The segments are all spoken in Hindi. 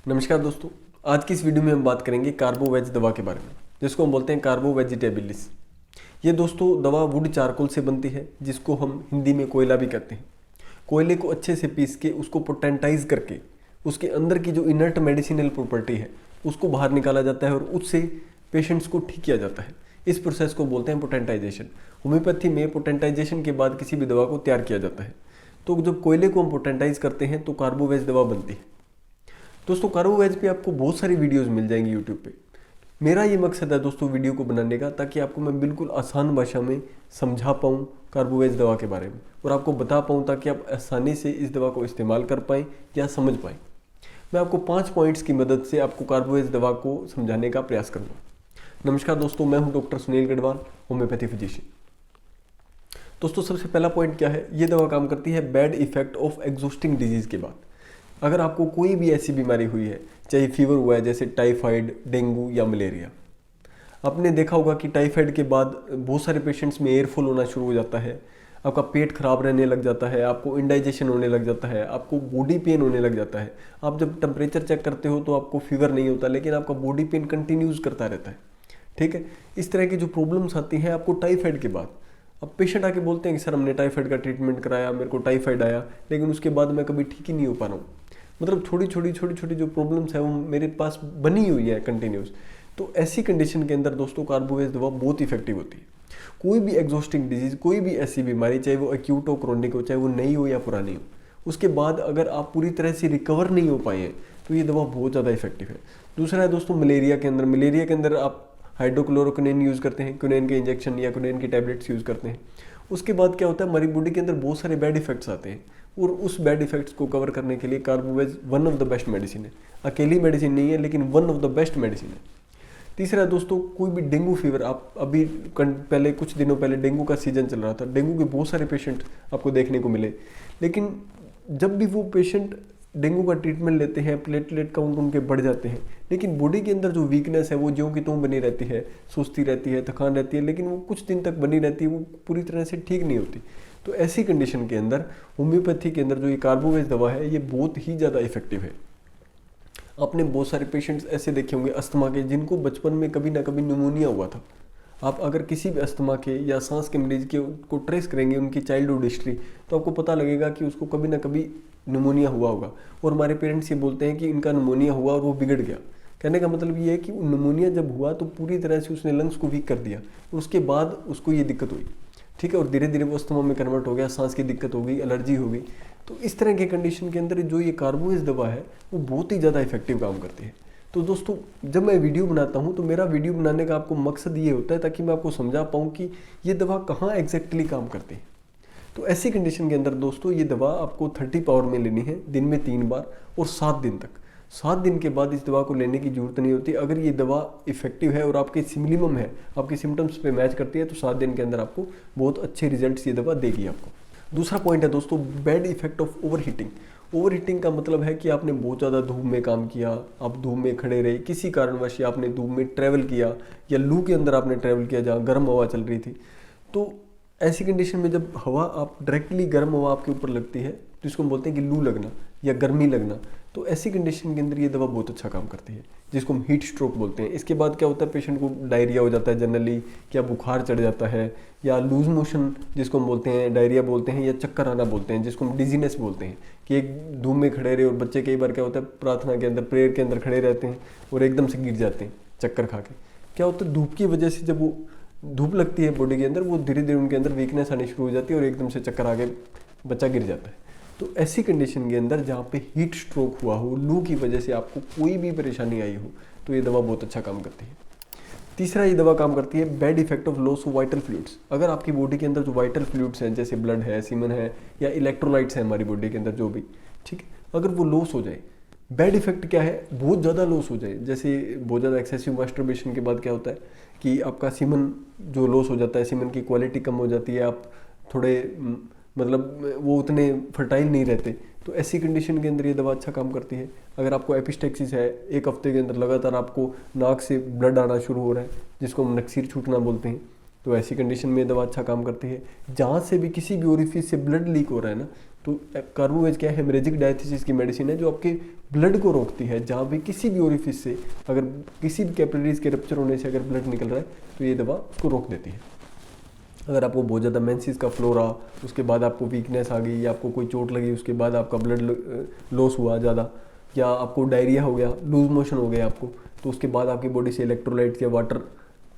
नमस्कार दोस्तों। आज की इस वीडियो में हम बात करेंगे कार्बोवेज दवा के बारे में, जिसको हम बोलते हैं कार्बो वेजिटेबलिस। ये दोस्तों दवा वुड चारकोल से बनती है, जिसको हम हिंदी में कोयला भी कहते हैं। कोयले को अच्छे से पीस के उसको पोटेंटाइज करके उसके अंदर की जो इनर्ट मेडिसिनल प्रॉपर्टी है उसको बाहर निकाला जाता है और उससे पेशेंट्स को ठीक किया जाता है। इस प्रोसेस को बोलते हैं पोटेंटाइजेशन। होम्योपैथी में पोटेंटाइजेशन के बाद किसी भी दवा को तैयार किया जाता है। तो जब कोयले को हम पोटेंटाइज करते हैं तो कार्बोवेज दवा बनती है। दोस्तों कार्बोवेज पे आपको बहुत सारी वीडियोस मिल जाएंगी यूट्यूब पे। मेरा ये मकसद है दोस्तों वीडियो को बनाने का, ताकि आपको मैं बिल्कुल आसान भाषा में समझा पाऊँ कार्बोवेज दवा के बारे में और आपको बता पाऊँ, ताकि आप आसानी से इस दवा को इस्तेमाल कर पाएँ या समझ पाएँ। मैं आपको 5 पॉइंट्स की मदद से आपको कार्बोवेज दवा को समझाने का प्रयास करूँगा। नमस्कार दोस्तों, मैं हूँ doctor Sunil Garhwal, homeopathy physician. दोस्तों सबसे पहला पॉइंट क्या है, ये दवा काम करती है bad effect of exhausting disease के बाद। अगर आपको कोई भी ऐसी बीमारी हुई है, चाहे फीवर हुआ है जैसे टाइफाइड, डेंगू या मलेरिया, आपने देखा होगा कि टाइफाइड के बाद बहुत सारे पेशेंट्स में एयरफॉल होना शुरू हो जाता है, आपका पेट खराब रहने लग जाता है, आपको इंडाइजेशन होने लग जाता है, आपको बॉडी पेन होने लग जाता है। आप जब टेम्परेचर चेक करते हो तो आपको फीवर नहीं होता, लेकिन आपका बॉडी पेन कंटिन्यूज करता रहता है। ठीक है, इस तरह की जो प्रॉब्लम्स आती हैं आपको टाइफाइड के बाद। अब पेशेंट आके बोलते हैं कि सर हमने टाइफाइड का ट्रीटमेंट कराया, मेरे को टाइफाइड आया, लेकिन उसके बाद मैं कभी ठीक ही नहीं हो पा रहा हूँ। मतलब छोटी छोटी जो प्रॉब्लम्स है वो मेरे पास बनी हुई है कंटिन्यूस। तो ऐसी कंडीशन के अंदर दोस्तों कार्बोवेज दवा बहुत इफेक्टिव होती है। कोई भी एग्जॉस्टिंग डिजीज, कोई भी ऐसी बीमारी, चाहे वो एक्यूट हो, क्रोनिक हो, चाहे वो नई हो या पुरानी हो, उसके बाद अगर आप पूरी तरह से रिकवर नहीं हो पाए हैं तो ये दवा बहुत ज़्यादा इफेक्टिव है। दूसरा है दोस्तों मलेरिया के अंदर आप हाइड्रोक्लोरोक्विनोन यूज़ करते हैं, क्विनोन के इंजेक्शन या क्विनोन की टैबलेट्स यूज़ करते हैं। उसके बाद क्या होता है, हमारी बॉडी के अंदर बहुत सारे बैड इफेक्ट्स आते हैं और उस बैड इफेक्ट्स को कवर करने के लिए carbo veg one of the best medicine है। अकेली मेडिसिन नहीं है, लेकिन one of the best medicine है। तीसरा दोस्तों, कोई भी डेंगू फीवर, आप अभी पहले कुछ दिनों पहले डेंगू का सीजन चल रहा था, डेंगू के बहुत सारे पेशेंट आपको देखने को मिले, लेकिन जब भी वो पेशेंट डेंगू का ट्रीटमेंट लेते हैं, प्लेटलेट काउंट उनके बढ़ जाते हैं, लेकिन बॉडी के अंदर जो वीकनेस है वो ज्यों की त्यों बनी रहती है, सुस्ती रहती है, थकान रहती है, लेकिन वो कुछ दिन तक बनी रहती है, वो पूरी तरह से ठीक नहीं होती। तो ऐसी कंडीशन के अंदर होम्योपैथी के अंदर जो ये कार्बोवेज दवा है ये बहुत ही ज़्यादा इफेक्टिव है। आपने बहुत सारे पेशेंट्स ऐसे देखे होंगे अस्थमा के, जिनको बचपन में कभी ना कभी न्यूमोनिया हुआ था। आप अगर किसी भी अस्थमा के या सांस के मरीज के को ट्रेस करेंगे उनकी चाइल्डहुड हिस्ट्री, तो आपको पता लगेगा कि उसको कभी ना कभी न्यूमोनिया हुआ होगा। और हमारे पेरेंट्स ये बोलते हैं कि इनका न्यूमोनिया हुआ और वो बिगड़ गया। कहने का मतलब ये है कि न्यूमोनिया जब हुआ तो पूरी तरह से उसने लंग्स को वीक कर दिया और उसके बाद उसको ये दिक्कत हुई। ठीक है, और धीरे धीरे वो अस्थमा में कन्वर्ट हो गया, सांस की दिक्कत हो गई, एलर्जी हो गई। तो इस तरह के कंडीशन के अंदर जो ये कार्बोवेज दवा है वो बहुत ही ज़्यादा इफेक्टिव काम करती है। तो दोस्तों जब मैं वीडियो बनाता हूँ तो मेरा वीडियो बनाने का आपको मकसद ये होता है ताकि मैं आपको समझा पाऊँ कि ये दवा कहाँ एग्जैक्टली काम करती है। तो ऐसी कंडीशन के अंदर दोस्तों ये दवा आपको 30 पावर में लेनी है, दिन में 3 बार और 7 दिन तक। 7 दिन के बाद इस दवा को लेने की जरूरत नहीं होती। अगर ये दवा इफेक्टिव है और आपके सिमिलिमम है, आपके सिम्टम्स पे मैच करती है, तो 7 दिन के अंदर आपको बहुत अच्छे रिजल्ट्स ये दवा देगी आपको। दूसरा पॉइंट है दोस्तों bad effect of over heating. Over heating का मतलब है कि आपने बहुत ज़्यादा धूप में काम किया, आप धूप में खड़े रहे, किसी कारणवश आपने धूप में ट्रैवल किया या लू के अंदर आपने ट्रैवल किया जहाँ गर्म हवा चल रही थी। तो ऐसी कंडीशन में जब हवा आप डायरेक्टली गर्म हवा आपके ऊपर लगती है तो इसको हम बोलते हैं कि लू लगना या गर्मी लगना। तो ऐसी कंडीशन के अंदर ये दवा बहुत अच्छा काम करती है, जिसको हम हीट स्ट्रोक बोलते हैं। इसके बाद क्या होता है, पेशेंट को डायरिया हो जाता है जनरली, क्या बुखार चढ़ जाता है, या लूज मोशन जिसको हम बोलते हैं, डायरिया बोलते हैं, या चक्कर आना बोलते हैं, जिसको हम डिजीनेस बोलते हैं। कि एक धूप में खड़े रहे और बच्चे कई बार क्या होता है प्रार्थना के अंदर, प्रेयर के अंदर खड़े रहते हैं और एकदम से गिर जाते हैं चक्कर खा के। क्या होता है, धूप की वजह से जब वो धूप लगती है बॉडी के अंदर, वो धीरे धीरे उनके अंदर वीकनेस आनी शुरू हो जाती है और एकदम से चक्कर आके बच्चा गिर जाता है। तो ऐसी कंडीशन के अंदर जहाँ पे हीट स्ट्रोक हुआ हो, लू की वजह से आपको कोई भी परेशानी आई हो, तो ये दवा बहुत अच्छा काम करती है। तीसरा ये दवा काम करती है bad effect of loss of vital fluids. अगर आपकी बॉडी के अंदर जो वाइटल फ्लूइड्स हैं, जैसे ब्लड है, सीमन है, या इलेक्ट्रोलाइट्स हैं हमारी बॉडी के अंदर जो भी, ठीक है, अगर वो लॉस हो जाए, बैड इफेक्ट क्या है, बहुत ज़्यादा लॉस हो जाए। जैसे बहुत ज़्यादा एक्सेसिव मास्टरबेशन के बाद क्या होता है कि आपका सीमन जो लॉस हो जाता है, सीमन की क्वालिटी कम हो जाती है, आप थोड़े मतलब वो उतने फर्टाइल नहीं रहते। तो ऐसी कंडीशन के अंदर ये दवा अच्छा काम करती है। अगर आपको एपिस्टेक्सिस है, 1 हफ्ते के अंदर लगातार आपको नाक से ब्लड आना शुरू हो रहा है, जिसको हम नक्सीर छूटना बोलते हैं, तो ऐसी कंडीशन में ये दवा अच्छा काम करती है। जहाँ से भी किसी भी ओरिफिस से ब्लड लीक हो रहा है ना, तो कार्बोवेज क्या है, हेमरेजिक डायथिसिस की मेडिसिन है जो आपके ब्लड को रोकती है। जहाँ भी किसी भी ओरिफिस से अगर किसी भी कैपिलरीज के रप्चर होने से अगर ब्लड निकल रहा है तो ये दवा उसको रोक देती है। अगर आपको बहुत ज़्यादा मेंसेस का फ्लो रहा, उसके बाद आपको वीकनेस आ गई या आपको कोई चोट लगी, उसके बाद आपका ब्लड लॉस हुआ ज़्यादा, या आपको डायरिया हो गया, लूज मोशन हो गया आपको, तो उसके बाद आपकी बॉडी से इलेक्ट्रोलाइट्स या वाटर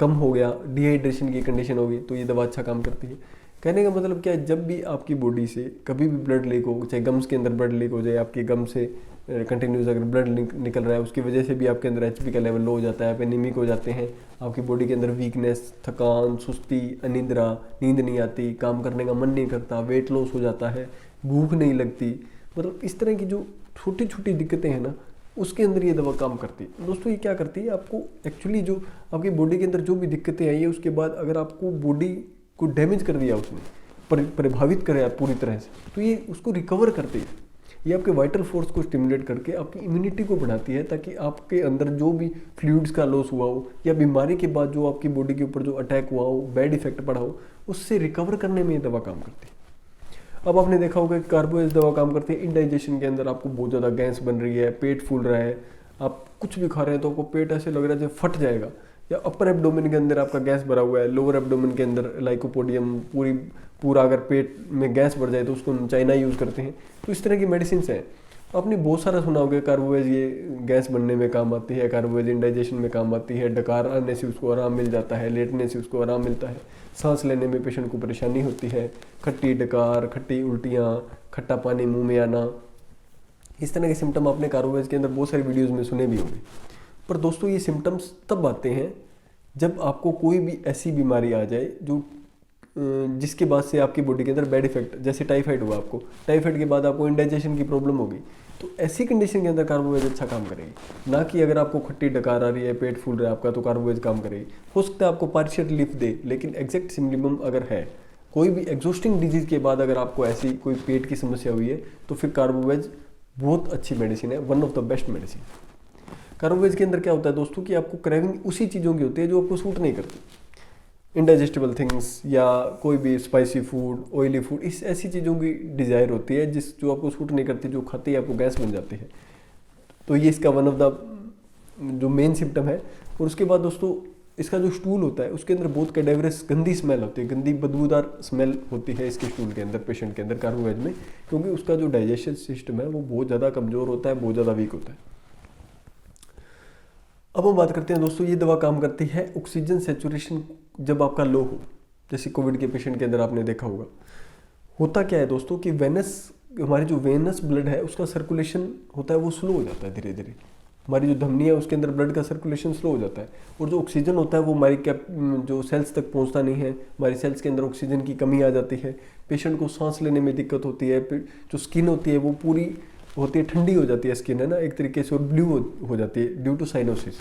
कम हो गया, डिहाइड्रेशन की कंडीशन हो गई, तो ये दवा अच्छा काम करती है। कहने का मतलब क्या है, जब भी आपकी बॉडी से कभी भी ब्लड लीक हो, चाहे गम्स के अंदर ब्लड लीक हो जाए, आपके गम से कंटिन्यूस अगर ब्लड निकल रहा है, उसकी वजह से भी आपके अंदर एचपी का लेवल लो हो जाता है, आप एनीमिक हो जाते हैं, आपकी बॉडी के अंदर वीकनेस, थकान, सुस्ती, अनिद्रा, नींद नहीं आती, काम करने का मन नहीं करता, वेट लॉस हो जाता है, भूख नहीं लगती, मतलब इस तरह की जो छोटी छोटी दिक्कतें हैं ना, उसके अंदर ये दवा काम करती है। दोस्तों ये क्या करती है, आपको एक्चुअली जो आपकी बॉडी के अंदर जो भी दिक्कतें आई है, उसके बाद अगर आपको बॉडी को डैमेज कर दिया उसने, प्रभावित करे आप पूरी तरह से, तो ये उसको रिकवर करती है। ये आपके वाइटल फोर्स को स्टिमुलेट करके आपकी इम्यूनिटी को बढ़ाती है, ताकि आपके अंदर जो भी फ्लूइड्स का लॉस हुआ हो या बीमारी के बाद जो आपकी बॉडी के ऊपर जो अटैक हुआ हो, बैड इफेक्ट पड़ा हो, उससे रिकवर करने में ये दवा काम करती है। अब आपने देखा होगा कि कार्बोवेज दवा काम करती है इंडाइजेशन के अंदर, आपको बहुत ज़्यादा गैस बन रही है, पेट फूल रहा है, आप कुछ भी खा रहे हैं तो आपको पेट ऐसे लग रहा है जैसे फट जाएगा, या अपर एब्डोमेन के अंदर आपका गैस भरा हुआ है, लोअर एब्डोमेन के अंदर लाइकोपोडियम पूरा अगर पेट में गैस बढ़ जाए तो उसको चाइना यूज़ करते हैं। तो इस तरह की मेडिसिन हैं। आपने बहुत सारा सुना होगा, कार्बोवेज ये गैस बनने में काम आती है, कार्बोवेज इंडाइजेशन में काम आती है, डकार आने से उसको आराम मिल जाता है, लेटने से उसको आराम मिलता है, सांस लेने में पेशेंट को परेशानी होती है, खट्टी डकार, खट्टी उल्टियाँ, खट्टा पानी मुंह में आना, इस तरह के सिम्टम आपने कार्बोवेज के अंदर बहुत सारी वीडियोज़ में सुने भी होंगे। पर दोस्तों ये सिम्टम्स तब आते हैं जब आपको कोई भी ऐसी बीमारी आ जाए जो जिसके बाद से आपकी बॉडी के अंदर बैड इफेक्ट, जैसे टाइफाइड हुआ आपको, टाइफाइड के बाद आपको इंडाइजेशन की प्रॉब्लम होगी, तो ऐसी कंडीशन के अंदर कार्बोवेज अच्छा काम करेगी। ना कि अगर आपको खट्टी डकार आ रही है, पेट फूल रहा है आपका, तो कार्बोवेज काम करेगी। हो सकता है आपको पार्शियल रिलीफ दे, लेकिन एग्जैक्ट सिम्पटम अगर है, कोई भी एग्जॉस्टिंग डिजीज के बाद अगर आपको ऐसी कोई पेट की समस्या हुई है, तो फिर कार्बोवेज बहुत अच्छी मेडिसिन है, one of the best medicine. Carbo veg के अंदर क्या होता है दोस्तों कि आपको क्रेविंग उसी चीज़ों की होती है जो आपको सूट नहीं करती, इनडाइजेस्टेबल थिंग्स या कोई भी स्पाइसी फूड, ऑयली फूड, इस ऐसी चीज़ों की डिज़ायर होती है जो आपको सूट नहीं करती, जो खाते ही आपको गैस बन जाती है। तो ये इसका वन ऑफ द जो मेन सिम्टम है। और उसके बाद दोस्तों इसका जो स्टूल होता है उसके अंदर बहुत कैडेवरस गंदी स्मेल होती है, गंदी बदबूदार स्मेल होती है इसके स्टूल के अंदर, पेशेंट के अंदर कार्बोवेज में, क्योंकि उसका जो डाइजेशन सिस्टम है वो बहुत ज़्यादा कमज़ोर होता है, बहुत ज़्यादा वीक होता है। अब हम बात करते हैं दोस्तों, ये दवा काम करती है ऑक्सीजन सेचुरेशन जब आपका लो हो, जैसे कोविड के पेशेंट के अंदर आपने देखा होगा। होता क्या है दोस्तों कि हमारी जो वेनस ब्लड है उसका सर्कुलेशन होता है वो स्लो हो जाता है धीरे धीरे, हमारी जो धमनी है उसके अंदर ब्लड का सर्कुलेशन स्लो हो जाता है, और जो ऑक्सीजन होता है वो हमारी जो सेल्स तक पहुंचता नहीं है, हमारी सेल्स के अंदर ऑक्सीजन की कमी आ जाती है, पेशेंट को सांस लेने में दिक्कत होती है, जो स्किन होती है वो पूरी होती है, ठंडी हो जाती है स्किन, है ना, एक तरीके से, और ब्लू हो जाती है ड्यू टू साइनोसिस।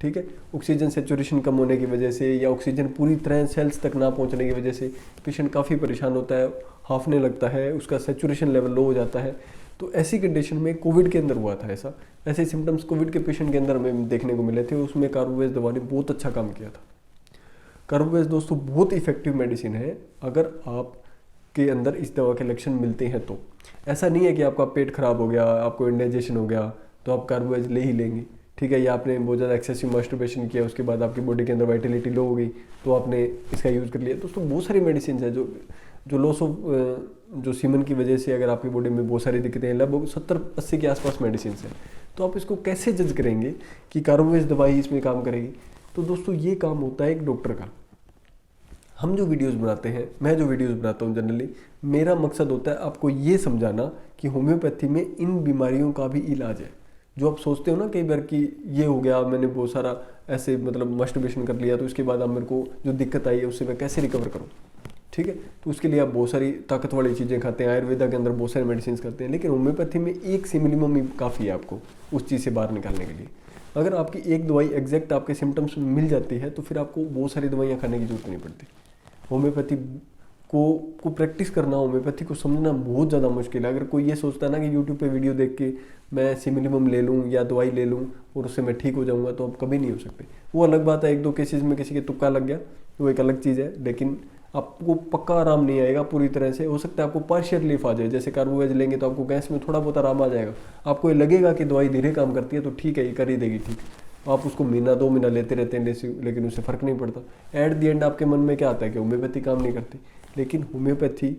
ठीक है, ऑक्सीजन सेचुरेशन कम होने की वजह से या ऑक्सीजन पूरी तरह सेल्स तक ना पहुंचने की वजह से पेशेंट काफ़ी परेशान होता है, हाफने लगता है, उसका सेचुरेशन लेवल लो हो जाता है। तो ऐसी कंडीशन में कोविड के अंदर हुआ था ऐसे सिम्टम्स कोविड के पेशेंट के अंदर हमें देखने को मिले थे, उसमें कार्बोवेज दवा ने बहुत अच्छा काम किया था। कार्बोवेज दोस्तों बहुत इफेक्टिव मेडिसिन है, अगर आप के अंदर इस दवा के लक्षण मिलते हैं तो। ऐसा नहीं है कि आपका पेट खराब हो गया, आपको इंडाइजेशन हो गया तो आप कार्बोवेज ले ही लेंगे, ठीक है, या आपने बहुत ज़्यादा एक्सेसिव मास्टरबेशन किया, उसके बाद आपकी बॉडी के अंदर वाइटलिटी लो हो गई तो आपने इसका यूज़ कर लिया। दोस्तों बहुत सारी मेडिसिन है जो लॉस ऑफ जो सीमन की वजह से अगर आपकी बॉडी में बहुत सारी दिक्कतें हैं, लगभग 70-80 के आसपास मेडिसिन हैं, तो आप इसको कैसे जज करेंगे कि कार्बोवेज दवाई इसमें काम करेगी। तो दोस्तों ये काम होता है एक डॉक्टर का। हम जो वीडियोस बनाते हैं, मैं जो वीडियोस बनाता हूँ जनरली, मेरा मकसद होता है आपको ये समझाना कि होम्योपैथी में इन बीमारियों का भी इलाज है। जो आप सोचते हो ना कई बार कि ये हो गया, मैंने बहुत सारा ऐसे मतलब मास्टरबेशन कर लिया तो उसके बाद अब मेरे को जो दिक्कत आई है उससे मैं कैसे रिकवर करूँ, ठीक है, तो उसके लिए आप बहुत सारी ताकत वाली चीज़ें खाते हैं, आयुर्वेदा के अंदर बहुत सारी मेडिसिन करते हैं, लेकिन होम्योपैथी में एक से मिनिमम ही काफ़ी है आपको उस चीज़ से बाहर निकालने के लिए। अगर आपकी एक दवाई एग्जैक्ट आपके सिम्टम्स में मिल जाती है तो फिर आपको बहुत सारी दवाइयाँ खाने की जरूरत नहीं पड़ती। होम्योपैथी को प्रैक्टिस करना, होम्योपैथी को समझना बहुत ज़्यादा मुश्किल है। अगर कोई ये सोचता है ना कि यूट्यूब पे वीडियो देख के मैं सिमिलिमम ले लूँ या दवाई ले लूँ और उससे मैं ठीक हो जाऊँगा, तो अब कभी नहीं हो सकते। वो अलग बात है, 1-2 केसेस में किसी के तुक्का लग गया, वो एक अलग चीज़ है, लेकिन आपको पक्का आराम नहीं आएगा पूरी तरह से। हो सकता है आपको पार्शियल रिलीफ आ जाए, जैसे कार्बोवेज लेंगे तो आपको गैस में थोड़ा बहुत आराम आ जाएगा, आपको ये लगेगा कि दवाई धीरे काम करती है तो ठीक है ये कर ही देगी ठीक, आप उसको महीना 2 महीना लेते रहते हैं लेकिन उससे फ़र्क नहीं पड़ता। एट दी एंड आपके मन में क्या आता है कि होम्योपैथी काम नहीं करती, लेकिन होम्योपैथी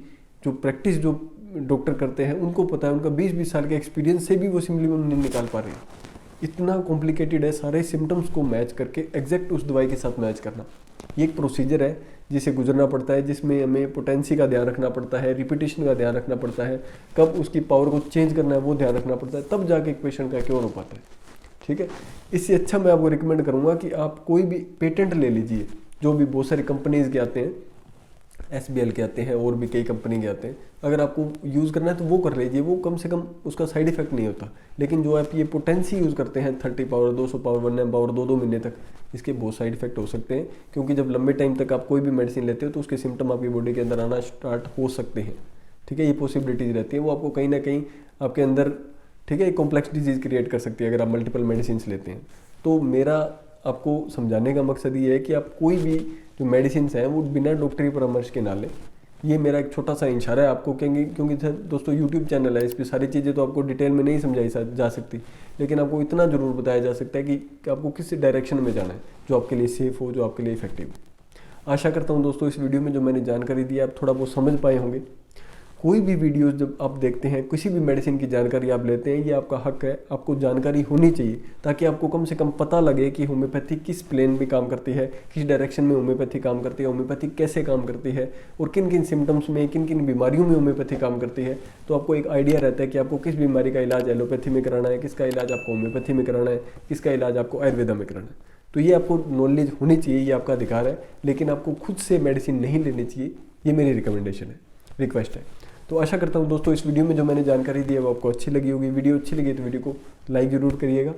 जो प्रैक्टिस जो डॉक्टर करते हैं उनको पता है, उनका 20-20 साल के एक्सपीरियंस से भी वो सिम्पलीमेंट नहीं निकाल पा रहे हैं। इतना कॉम्प्लिकेटेड है सारे सिम्टम्स को मैच करके एग्जैक्ट उस दवाई के साथ मैच करना। ये एक प्रोसीजर है जिसे गुजरना पड़ता है, जिसमें हमें पोटेंसी का ध्यान रखना पड़ता है, रिपीटेशन का ध्यान रखना पड़ता है, कब उसकी पावर को चेंज करना है वो ध्यान रखना पड़ता है, तब जाके एक पेशेंट का क्योर हो पाता है। ठीक है, इससे अच्छा मैं आपको रिकमेंड करूँगा कि आप कोई भी पेटेंट ले लीजिए, जो भी बहुत सारी कंपनीज के आते हैं, SBL के आते हैं और भी कई कंपनी के आते हैं, अगर आपको यूज़ करना है तो वो कर लीजिए, वो कम से कम उसका साइड इफेक्ट नहीं होता। लेकिन जो आप ये पोटेंसी यूज़ करते हैं 30 पावर 200 पावर 1 पावर 2-2 महीने तक, इसके बहुत साइड इफेक्ट हो सकते हैं, क्योंकि जब लंबे टाइम तक आप कोई भी मेडिसिन लेते हो तो उसके सिम्टम आपकी बॉडी के अंदर आना स्टार्ट हो सकते हैं। ठीक है, ये पॉसिबिलिटीज़ रहती है, वो आपको कहीं ना कहीं आपके अंदर, ठीक है, एक कॉम्प्लेक्स डिजीज़ क्रिएट कर सकती है अगर आप मल्टीपल मेडिसिन लेते हैं। तो मेरा आपको समझाने का मकसद ये है कि आप कोई भी जो मेडिसिन हैं वो बिना डॉक्टरी परामर्श के ना लें। ये मेरा एक छोटा सा इशारा है आपको, क्योंकि दोस्तों यूट्यूब चैनल है, इस पर सारी चीज़ें तो आपको डिटेल में नहीं समझाई जा सकती, लेकिन आपको इतना ज़रूर बताया जा सकता है कि आपको किस डायरेक्शन में जाना है जो आपके लिए सेफ़ हो, जो आपके लिए इफेक्टिव हो। आशा करता हूँ दोस्तों इस वीडियो में जो मैंने जानकारी दी आप थोड़ा बहुत समझ पाए होंगे। कोई भी वीडियो जब आप देखते हैं, किसी भी मेडिसिन की जानकारी आप लेते हैं, ये आपका हक है, आपको जानकारी होनी चाहिए, ताकि आपको कम से कम पता लगे कि होम्योपैथी किस प्लेन में काम करती है, किस डायरेक्शन में होम्योपैथी काम करती है, होम्योपैथी कैसे काम करती है और किन किन सिम्टम्स में, किन किन बीमारियों में होम्योपैथी काम करती है। तो आपको एक आइडिया रहता है कि आपको किस बीमारी का इलाज एलोपैथी में कराना है, किसका इलाज आपको होम्योपैथी में कराना है, किसका इलाज आपको आयुर्वेदा में कराना है। तो ये आपको नॉलेज होनी चाहिए, ये आपका अधिकार है, लेकिन आपको खुद से मेडिसिन नहीं लेनी चाहिए, ये मेरी रिकमेंडेशन है, रिक्वेस्ट है। तो आशा करता हूँ दोस्तों इस वीडियो में जो मैंने जानकारी दी है वो आपको अच्छी लगी होगी। वीडियो अच्छी लगी तो वीडियो को लाइक ज़रूर करिएगा।